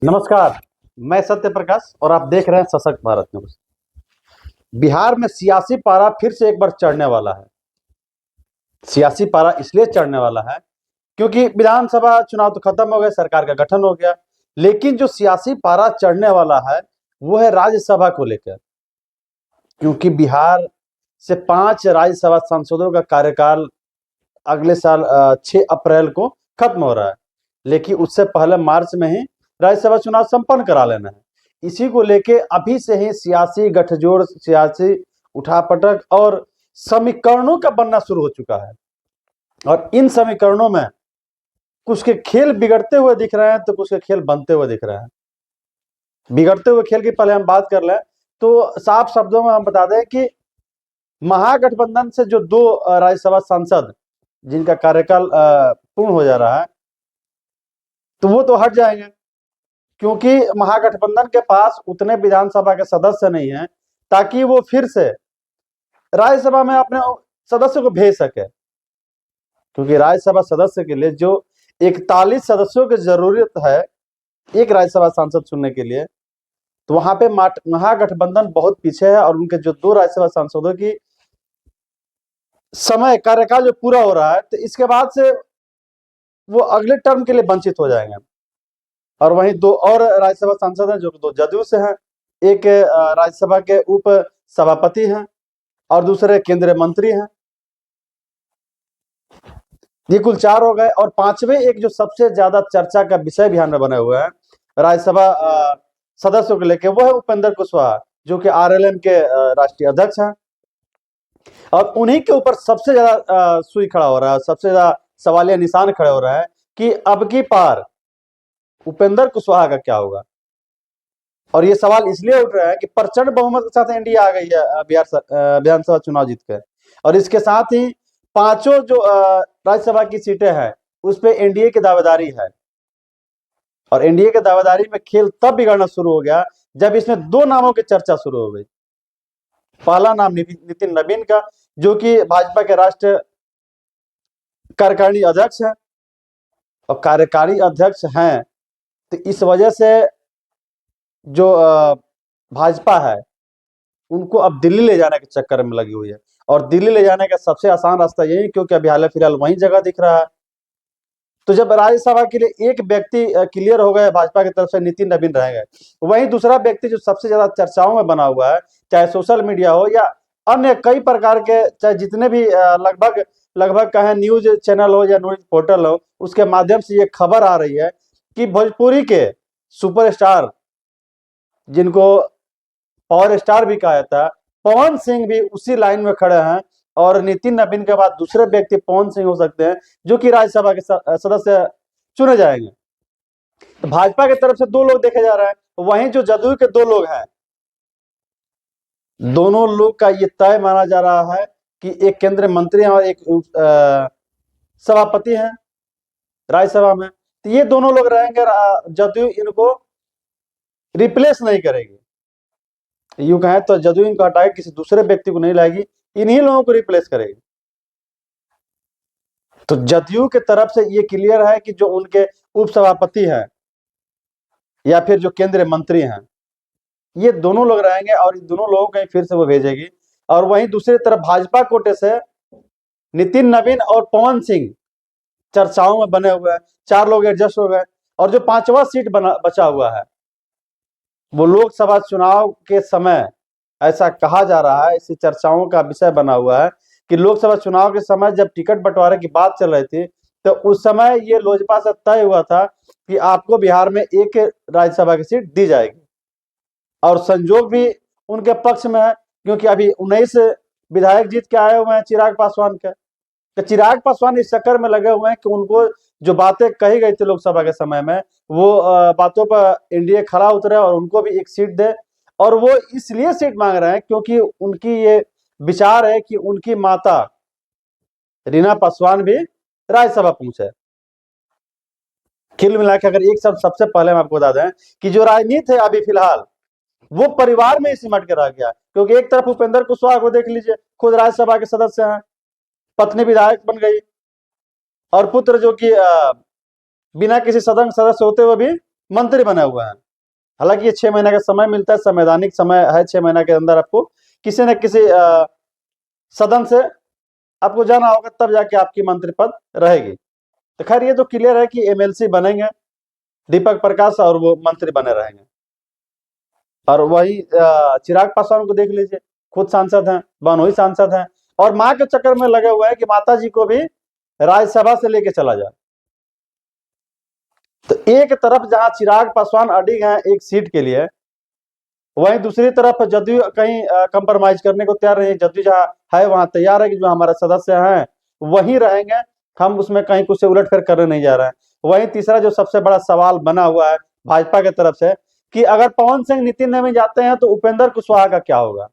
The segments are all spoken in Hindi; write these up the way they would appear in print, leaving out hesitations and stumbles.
नमस्कार। मैं सत्य प्रकाश और आप देख रहे हैं सशक्त भारत न्यूज। बिहार में सियासी पारा फिर से एक बार चढ़ने वाला है। सियासी पारा इसलिए चढ़ने वाला है क्योंकि विधानसभा चुनाव तो खत्म हो गए, सरकार का गठन हो गया, लेकिन जो सियासी पारा चढ़ने वाला है वो है राज्यसभा को लेकर। क्योंकि बिहार से 5 राज्यसभा सांसदों का कार्यकाल अगले साल 6 अप्रैल को खत्म हो रहा है, लेकिन उससे पहले मार्च में ही राज्यसभा चुनाव संपन्न करा लेना है। इसी को लेके अभी से ही सियासी गठजोड़, सियासी उठापटक और समीकरणों का बनना शुरू हो चुका है। और इन समीकरणों में कुछ के खेल बिगड़ते हुए दिख रहे हैं तो कुछ के खेल बनते हुए दिख रहे हैं। बिगड़ते हुए खेल की पहले हम बात कर लें तो साफ शब्दों में हम बता दें कि महागठबंधन से जो 2 राज्यसभा सांसद जिनका कार्यकाल पूर्ण हो जा रहा है तो वो तो हट जाएंगे, क्योंकि महागठबंधन के पास उतने विधानसभा के सदस्य नहीं हैं ताकि वो फिर से राज्यसभा में अपने सदस्य को भेज सके। क्योंकि राज्यसभा सदस्य के लिए जो 41 सदस्यों की जरूरत है एक राज्यसभा सांसद चुनने के लिए, तो वहां पे महागठबंधन बहुत पीछे है और उनके जो 2 राज्यसभा सांसदों की समय कार्यकाल जो पूरा हो रहा है तो इसके बाद से वो अगले टर्म के लिए वंचित हो जाएंगे। और वहीं 2 और राज्यसभा सांसद हैं जो 2 जदयू से हैं, एक राज्यसभा के उप सभापति हैं और दूसरे केंद्रीय मंत्री हैं। ये कुल 4 हो गए। और 5वें एक जो सबसे ज्यादा चर्चा का विषय बिहार में बने हुए हैं राज्यसभा सदस्यों को लेकर, वो है उपेंद्र कुशवाहा, जो कि आरएलएम के राष्ट्रीय अध्यक्ष हैं। और उन्हीं के ऊपर सबसे ज्यादा सुई खड़ा हो रहा है, सबसे ज्यादा सवालिया निशान खड़े हो रहा है कि अब की पार उपेंद्र कुशवाहा का क्या होगा। और ये सवाल इसलिए उठ रहा है कि प्रचंड बहुमत के साथ एनडीए आ गई है बिहार विधानसभा चुनाव जीतकर, और इसके साथ ही 5 जो राज्यसभा की सीटें हैं उस पे एनडीए की दावेदारी है। और एनडीए के दावेदारी में खेल तब बिगड़ना शुरू हो गया जब इसमें 2 नामों की चर्चा शुरू हो गई। पहला नाम नितिन नवीन का, जो कि भाजपा के राष्ट्रीय कार्यकारिणी अध्यक्ष है। और कार्यकारी अध्यक्ष हैं तो इस वजह से जो भाजपा है उनको अब दिल्ली ले जाने के चक्कर में लगी हुई है। और दिल्ली ले जाने का सबसे आसान रास्ता यही, क्योंकि अभी हाल फिलहाल वही जगह दिख रहा है। तो जब राज्यसभा के लिए एक व्यक्ति क्लियर हो गए भाजपा की तरफ से, नितिन नवीन रहेंगे, वहीं दूसरा व्यक्ति जो सबसे ज्यादा चर्चाओं में बना हुआ है, चाहे सोशल मीडिया हो या अन्य कई प्रकार के, चाहे जितने भी लगभग लगभग कहें न्यूज चैनल हो या न्यूज पोर्टल हो, उसके माध्यम से ये खबर आ रही है कि भोजपुरी के सुपरस्टार, जिनको पावर स्टार भी कहा जाता है, पवन सिंह भी उसी लाइन में खड़े हैं। और नितिन नवीन के बाद दूसरे व्यक्ति पवन सिंह हो सकते हैं जो कि राज्यसभा के सदस्य चुने जाएंगे। तो भाजपा की तरफ से 2 लोग देखे जा रहे हैं, वहीं जो जदयू के 2 लोग हैं, दोनों लोग का ये तय माना जा रहा है कि एक केंद्रीय मंत्री हैं और एक सभापति हैं राज्यसभा में। तो ये दोनों लोग रहेंगे, जदयू इनको रिप्लेस नहीं करेगी। यूं कहें तो जदयू इनको हटाएगी, किसी दूसरे व्यक्ति को नहीं लाएगी, इन्हीं लोगों को रिप्लेस करेगी। तो जदयू के तरफ से ये क्लियर है कि जो उनके उपसभापति हैं या फिर जो केंद्रीय मंत्री हैं, ये दोनों लोग रहेंगे और इन दोनों लोगों को फिर से वो भेजेगी। और वहीं दूसरी तरफ भाजपा कोटे से नितिन नवीन और पवन सिंह चर्चाओं में बने हुए हैं। 4 लोग एडजस्ट हो गए। और जो 5वां सीट बचा हुआ है वो लोकसभा चुनाव के समय, ऐसा कहा जा रहा है, इसी चर्चाओं का विषय बना हुआ है कि लोकसभा चुनाव के समय जब टिकट बंटवारे की बात चल रही थी तो उस समय ये लोजपा से तय हुआ था कि आपको बिहार में एक राज्यसभा की सीट दी जाएगी। और संजोग भी उनके पक्ष में है, क्योंकि अभी 19 विधायक जीत के आए हुए हैं चिराग पासवान के। तो चिराग पासवान इस चक्कर में लगे हुए हैं कि उनको जो बातें कही गई थी लोकसभा के समय में, वो बातों पर एनडीए खरा उतरे और उनको भी एक सीट दे। और वो इसलिए सीट मांग रहे हैं क्योंकि उनकी ये विचार है कि उनकी माता रीना पासवान भी राज्यसभा पहुंचे। कुल मिलाकर अगर एक सब सबसे पहले हम आपको बता दें कि जो राजनीति है अभी फिलहाल वो परिवार में ही सिमट के रह गया। क्योंकि एक तरफ उपेंद्र कुशवाहा को देख लीजिए, खुद राज्यसभा के सदस्य हैं, पत्नी विधायक बन गई और पुत्र जो कि बिना किसी सदन सदस्य होते हुए भी मंत्री बने हुए हैं। हालांकि ये 6 महीने का समय मिलता है, संवैधानिक समय है, 6 महीने के अंदर आपको किसी न किसी सदन से आपको जाना होगा, तब जाके आपकी मंत्री पद रहेगी। तो खैर ये तो क्लियर है कि एमएलसी बनेंगे दीपक प्रकाश और वो मंत्री बने रहेंगे। और वही चिराग पासवान को देख लीजिए, खुद सांसद हैं, बहनोई सांसद हैं, और माँ के चक्कर में लगे हुए हैं कि माता जी को भी राज्यसभा से लेके चला जाए। तो एक तरफ जहां चिराग पासवान अडिग हैं एक सीट के लिए, वहीं दूसरी तरफ जदयू कहीं कंप्रोमाइज करने को तैयार नहीं। जदयू जहां है वहां तैयार है कि जो हमारे सदस्य हैं वही रहेंगे, हम उसमें कहीं कुछ उलटफेर करने नहीं जा रहे हैं। वहीं तीसरा जो सबसे बड़ा सवाल बना हुआ है भाजपा की तरफ से कि अगर पवन सिंह नितिन नवीन जाते हैं तो उपेंद्र कुशवाहा का क्या होगा।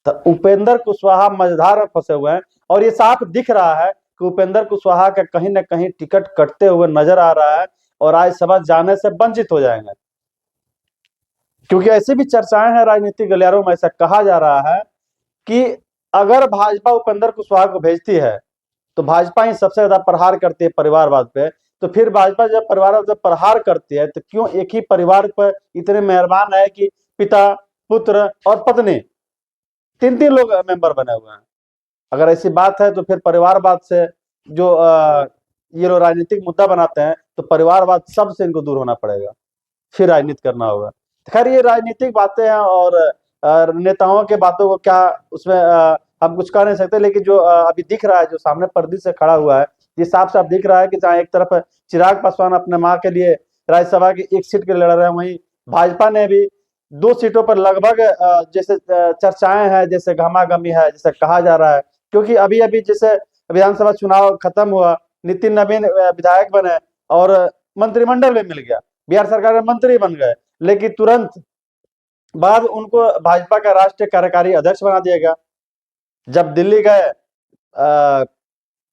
तो उपेंद्र कुशवाहा मझधार में फंसे हुए हैं, और ये साफ दिख रहा है कि उपेंद्र कुशवाहा का कहीं ना कहीं टिकट कटते हुए नजर आ रहा है और राज्यसभा जाने से वंचित हो जाएंगे। क्योंकि ऐसी भी चर्चाएं हैं राजनीतिक गलियारों में, ऐसा कहा जा रहा है कि अगर भाजपा उपेंद्र कुशवाहा को भेजती है तो भाजपा ही सबसे ज्यादा प्रहार करती है परिवारवाद पे। तो फिर भाजपा जब परिवारवाद पे प्रहार करती है तो क्यों एक ही परिवार पर इतने मेहरबान है कि पिता, पुत्र और पत्नी 3-3 लोग मेंबर बने हुए हैं। अगर ऐसी बात है तो फिर परिवारवाद से जो ये लोग राजनीतिक मुद्दा बनाते हैं, तो परिवारवाद सबसे इनको दूर होना पड़ेगा, फिर राजनीति करना होगा। खैर ये राजनीतिक बातें हैं, और नेताओं के बातों को क्या उसमें हम कुछ कह नहीं सकते। लेकिन जो अभी दिख रहा है, जो सामने पर्दे से खड़ा हुआ है, ये साफ साफ दिख रहा है कि जहाँ एक तरफ चिराग पासवान अपने माँ के लिए राज्यसभा की एक सीट के लिए लड़ रहे हैं, वहीं भाजपा ने भी 2 सीटों पर लगभग जैसे चर्चाएं हैं, जैसे गहमागमी है, जैसे कहा जा रहा है। क्योंकि अभी अभी जैसे विधानसभा चुनाव खत्म हुआ, नितिन नवीन विधायक बने और मंत्रिमंडल में मिल गया, बिहार सरकार में मंत्री बन गए, लेकिन तुरंत बाद उनको भाजपा का राष्ट्रीय कार्यकारी अध्यक्ष बना दिया गया। जब दिल्ली गए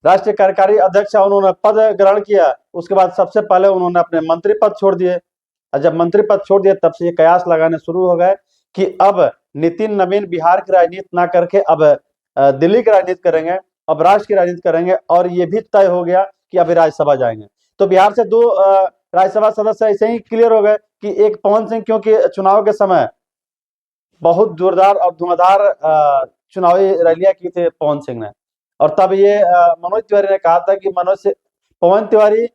राष्ट्रीय कार्यकारी अध्यक्ष उन्होंने पद ग्रहण किया, उसके बाद सबसे पहले उन्होंने अपने मंत्री पद छोड़ दिए। और जब मंत्री पद छोड़ दिए तब से ये कयास लगाने शुरू हो गए कि अब नितिन नवीन बिहार की राजनीति ना करके अब दिल्ली की राजनीति करेंगे, अब राष्ट्र की राजनीति करेंगे, और ये भी तय हो गया कि अभी राज्यसभा जाएंगे। तो बिहार से 2 राज्यसभा सदस्य ऐसे ही क्लियर हो गए कि एक पवन सिंह, क्योंकि चुनाव के समय बहुत जोरदार और धुआंधार चुनावी रैलियां की थी पवन सिंह ने, और तब ये मनोज तिवारी ने कहा था कि पवन तिवारी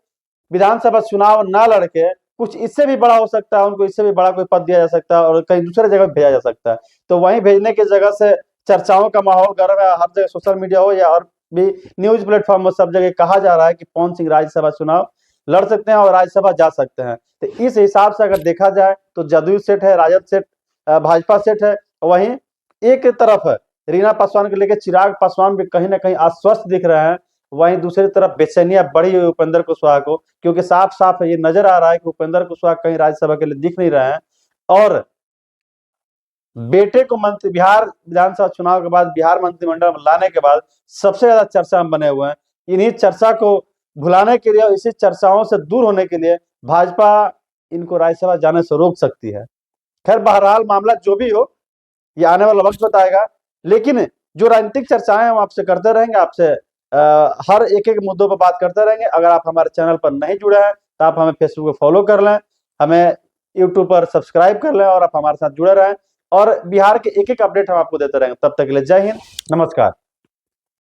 विधानसभा चुनाव ना लड़के कुछ इससे भी बड़ा हो सकता है, उनको इससे भी बड़ा कोई पद दिया जा सकता है और कहीं दूसरे जगह भेजा जा सकता है। तो वहीं भेजने की जगह से चर्चाओं का माहौल गर्म है, हर जगह सोशल मीडिया हो या और भी न्यूज प्लेटफॉर्म में सब जगह कहा जा रहा है कि पवन सिंह राज्यसभा चुनाव लड़ सकते हैं और राज्यसभा जा सकते हैं। तो इस हिसाब से अगर देखा जाए तो जदयू सेट है, राजद सेट, भाजपा सेट है। वहीं एक तरफ रीना पासवान को लेकर चिराग पासवान भी कहीं ना कहीं आश्वस्त दिख रहे हैं, वहीं दूसरी तरफ बेचैनियां बढ़ी हुई उपेंद्र कुशवाहा को, क्योंकि साफ साफ ये नजर आ रहा है कि उपेंद्र कुशवाहा कहीं राज्यसभा के लिए दिख नहीं रहे हैं। और बेटे को मंत्री बिहार विधानसभा चुनाव के बाद बिहार मंत्रिमंडल में लाने के बाद सबसे ज्यादा चर्चा में बने हुए हैं। इन्हीं चर्चा को भुलाने के लिए और इसी चर्चाओं से दूर होने के लिए भाजपा इनको राज्यसभा जाने से रोक सकती है। खैर बहरहाल मामला जो भी हो, ये आने वाला वक्त बताएगा। लेकिन जो राजनीतिक चर्चाएं हम आपसे करते रहेंगे, आपसे हर एक एक मुद्दों पर बात करते रहेंगे। अगर आप हमारे चैनल पर नहीं जुड़े हैं तो आप हमें फेसबुक पर फॉलो कर लें, हमें यूट्यूब पर सब्सक्राइब कर लें और आप हमारे साथ जुड़े रहें, और बिहार के एक एक अपडेट हम आपको देते रहेंगे। तब तक के लिए जय हिंद, नमस्कार।